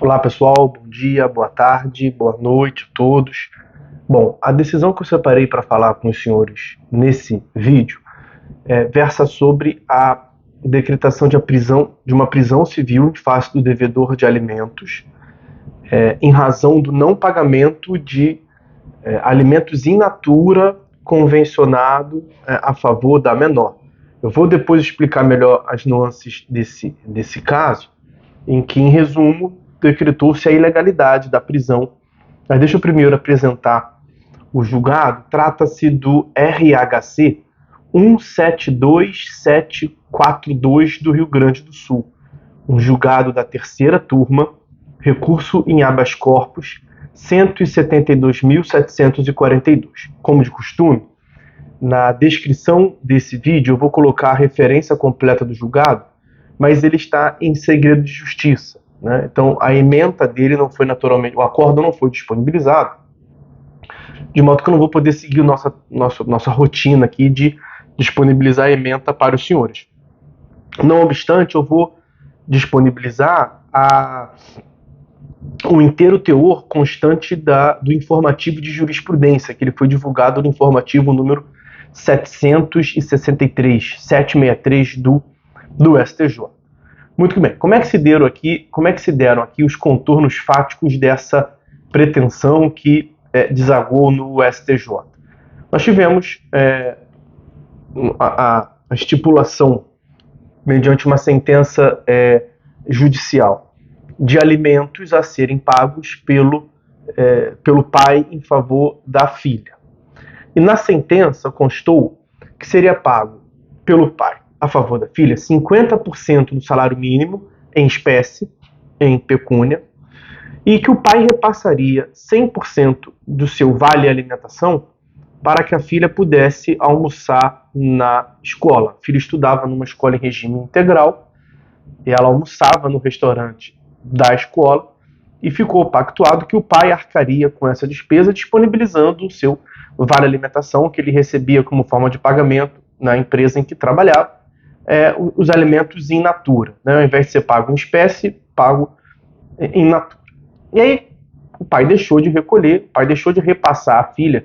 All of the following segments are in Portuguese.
Olá pessoal, bom dia, boa tarde, boa noite a todos. Bom, a decisão que eu separei para falar com os senhores nesse vídeo versa sobre a decretação de uma prisão civil em face do devedor de alimentos em razão do não pagamento de alimentos in natura convencionado a favor da menor. Eu vou depois explicar melhor as nuances desse caso, em que, em resumo, decretou-se a ilegalidade da prisão. Mas deixa eu primeiro apresentar o julgado. Trata-se do RHC 172742 do Rio Grande do Sul, um julgado da terceira turma, recurso em habeas corpus 172.742. Como de costume, na descrição desse vídeo eu vou colocar a referência completa do julgado, mas ele está em segredo de justiça, né? Então a ementa dele não foi naturalmente, o acordo não foi disponibilizado, de modo que eu não vou poder seguir nossa rotina aqui de disponibilizar a ementa para os senhores. Não obstante, eu vou disponibilizar o inteiro teor constante do informativo de jurisprudência, que ele foi divulgado no informativo número 763 do STJ. Muito bem. Como é que se deram aqui os contornos fáticos dessa pretensão que desagou no STJ? Nós tivemos a estipulação, mediante uma sentença judicial, de alimentos a serem pagos pelo pai em favor da filha. E na sentença constou que seria pago pelo pai a favor da filha 50% do salário mínimo em espécie, em pecúnia, e que o pai repassaria 100% do seu vale-alimentação para que a filha pudesse almoçar na escola. A filha estudava numa escola em regime integral e ela almoçava no restaurante da escola, e ficou pactuado que o pai arcaria com essa despesa, disponibilizando o seu vale-alimentação que ele recebia como forma de pagamento na empresa em que trabalhava, os alimentos in natura, né? Ao invés de ser pago em espécie, pago in natura. E aí o pai deixou de recolher, o pai deixou de repassar à filha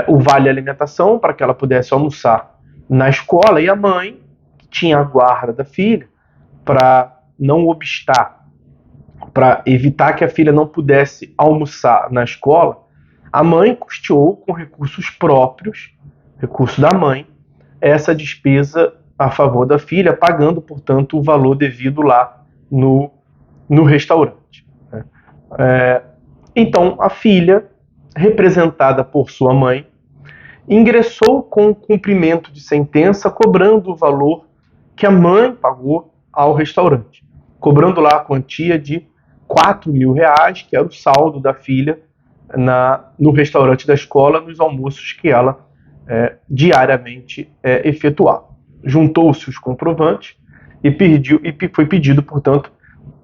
o vale-alimentação para que ela pudesse almoçar na escola, e a mãe, que tinha a guarda da filha, para não obstar, para evitar que a filha não pudesse almoçar na escola, a mãe custeou com recursos próprios, recurso da mãe, essa despesa a favor da filha, pagando, portanto, o valor devido lá no restaurante. Então, a filha, representada por sua mãe, ingressou com cumprimento de sentença, cobrando o valor que a mãe pagou ao restaurante, cobrando lá a quantia de R$4.000, que era o saldo da filha no restaurante da escola, nos almoços que ela diariamente efetuava. Juntou-se os comprovantes e foi pedido, portanto,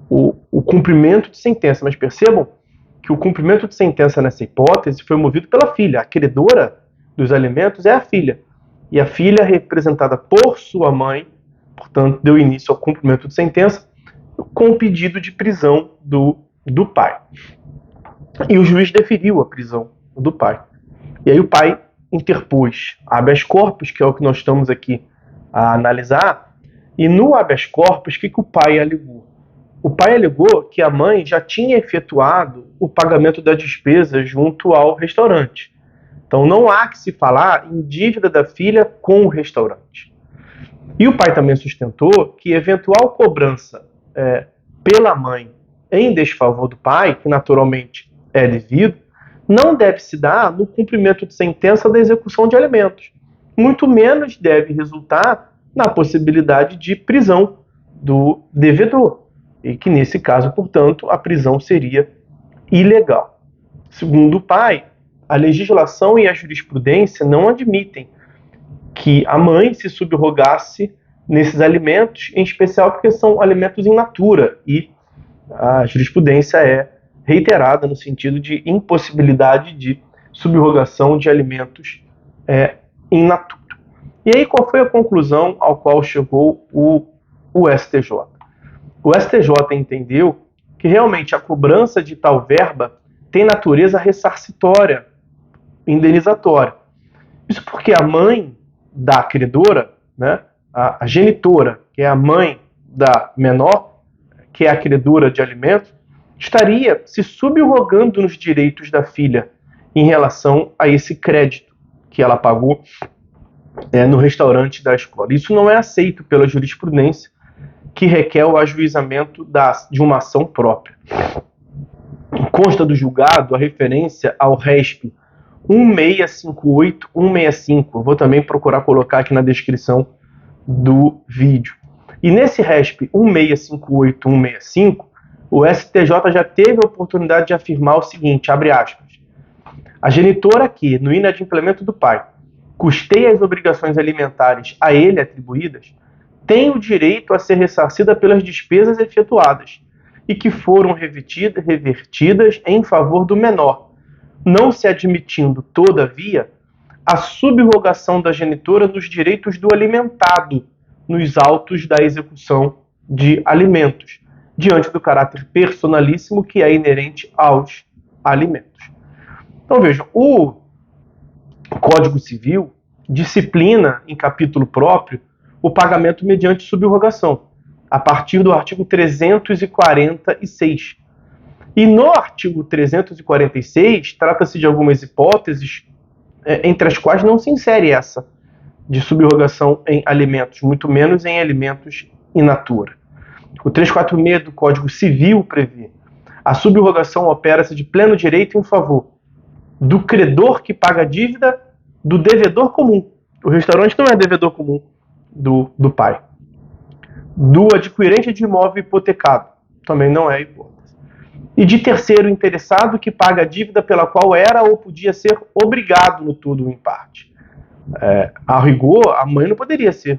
o cumprimento de sentença. Mas percebam que o cumprimento de sentença nessa hipótese foi movido pela filha. A credora dos alimentos é a filha. E a filha, representada por sua mãe, portanto, deu início ao cumprimento de sentença com o pedido de prisão do pai. E o juiz deferiu a prisão do pai. E aí o pai interpôs habeas corpus, que é o que nós estamos aqui a analisar, e no habeas corpus, o que o pai alegou? O pai alegou que a mãe já tinha efetuado o pagamento da despesa junto ao restaurante. Então não há que se falar em dívida da filha com o restaurante. E o pai também sustentou que eventual cobrança pela mãe em desfavor do pai, que naturalmente é devido, não deve se dar no cumprimento de sentença da execução de alimentos. Muito menos deve resultar na possibilidade de prisão do devedor. E que, nesse caso, portanto, a prisão seria ilegal. Segundo o pai, a legislação e a jurisprudência não admitem que a mãe se subrogasse nesses alimentos, em especial porque são alimentos in natura, e a jurisprudência é reiterada no sentido de impossibilidade de subrogação de alimentos in natura. E aí, qual foi a conclusão ao qual chegou o STJ? O STJ entendeu que realmente a cobrança de tal verba tem natureza ressarcitória, indenizatória. Isso porque a mãe da credora, né, a genitora, que é a mãe da menor, que é a credora de alimentos, estaria se subrogando nos direitos da filha em relação a esse crédito que ela pagou no restaurante da escola. Isso não é aceito pela jurisprudência, que requer o ajuizamento de uma ação própria. Consta do julgado a referência ao RESP 1658-165. Vou também procurar colocar aqui na descrição do vídeo. E nesse RESP 1658-165, o STJ já teve a oportunidade de afirmar o seguinte, abre aspas, a genitora que, no inadimplemento do pai, custeia as obrigações alimentares a ele atribuídas, tem o direito a ser ressarcida pelas despesas efetuadas e que foram revertidas em favor do menor, não se admitindo, todavia, a subrogação da genitora dos direitos do alimentado nos autos da execução de alimentos, diante do caráter personalíssimo que é inerente aos alimentos. Então vejam, o Código Civil disciplina em capítulo próprio o pagamento mediante subrogação, a partir do artigo 346. E no artigo 346, trata-se de algumas hipóteses, entre as quais não se insere essa de subrogação em alimentos, muito menos em alimentos in natura. O 346 do Código Civil prevê a subrogação opera-se de pleno direito em favor do credor que paga a dívida do devedor comum. O restaurante não é devedor comum do pai. Do adquirente de imóvel hipotecado, também não é hipótese. E de terceiro interessado que paga a dívida pela qual era ou podia ser obrigado no todo ou em parte. A rigor, a mãe não poderia ser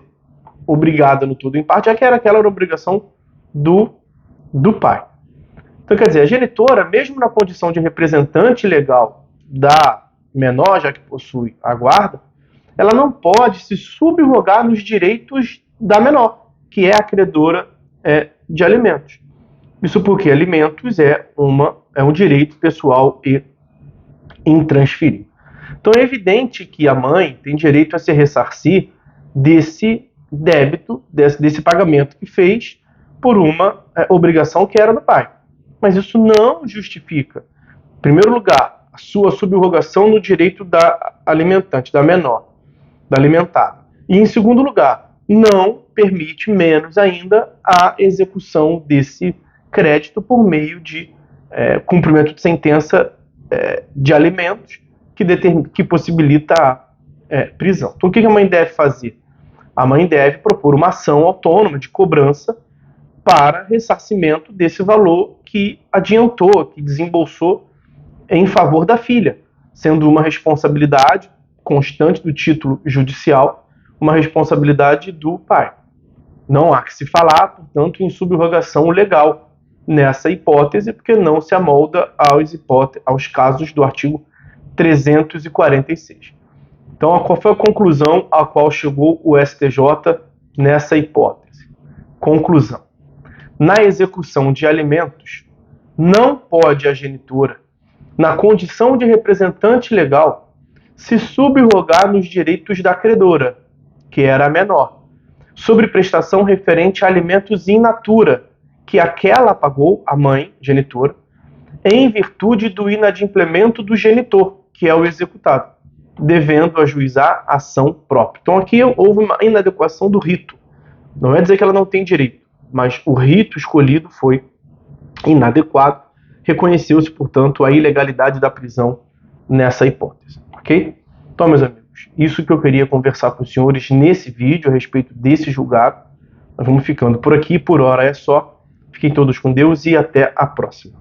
obrigada no todo ou em parte, já que aquela era a obrigação do pai. Então, quer dizer, a genitora, mesmo na condição de representante legal da menor, já que possui a guarda, ela não pode se subrogar nos direitos da menor, que é a credora de alimentos. Isso porque alimentos é um direito pessoal e intransferível. Então é evidente que a mãe tem direito a se ressarcir desse débito, desse pagamento que fez por uma obrigação que era do pai. Mas isso não justifica, em primeiro lugar, a sua subrogação no direito da alimentante, da menor, da alimentada. E, em segundo lugar, não permite, menos ainda, a execução desse crédito por meio de cumprimento de sentença de alimentos que possibilita a prisão. Então, o que a mãe deve fazer? A mãe deve propor uma ação autônoma de cobrança para ressarcimento desse valor que adiantou, que desembolsou em favor da filha, sendo uma responsabilidade constante do título judicial, uma responsabilidade do pai. Não há que se falar, portanto, em subrogação legal nessa hipótese, porque não se amolda aos casos do artigo 346. Então, qual foi a conclusão a qual chegou o STJ nessa hipótese? Conclusão. Na execução de alimentos, não pode a genitora, na condição de representante legal, se subrogar nos direitos da credora, que era a menor, sobre prestação referente a alimentos in natura, que aquela pagou, a mãe, genitora, em virtude do inadimplemento do genitor, que é o executado, devendo ajuizar ação própria. Então aqui houve uma inadequação do rito. Não é dizer que ela não tem direito, mas o rito escolhido foi inadequado. Reconheceu-se, portanto, a ilegalidade da prisão nessa hipótese. Ok? Então, meus amigos, isso que eu queria conversar com os senhores nesse vídeo a respeito desse julgado. Nós vamos ficando por aqui. Por hora é só. Fiquem todos com Deus e até a próxima.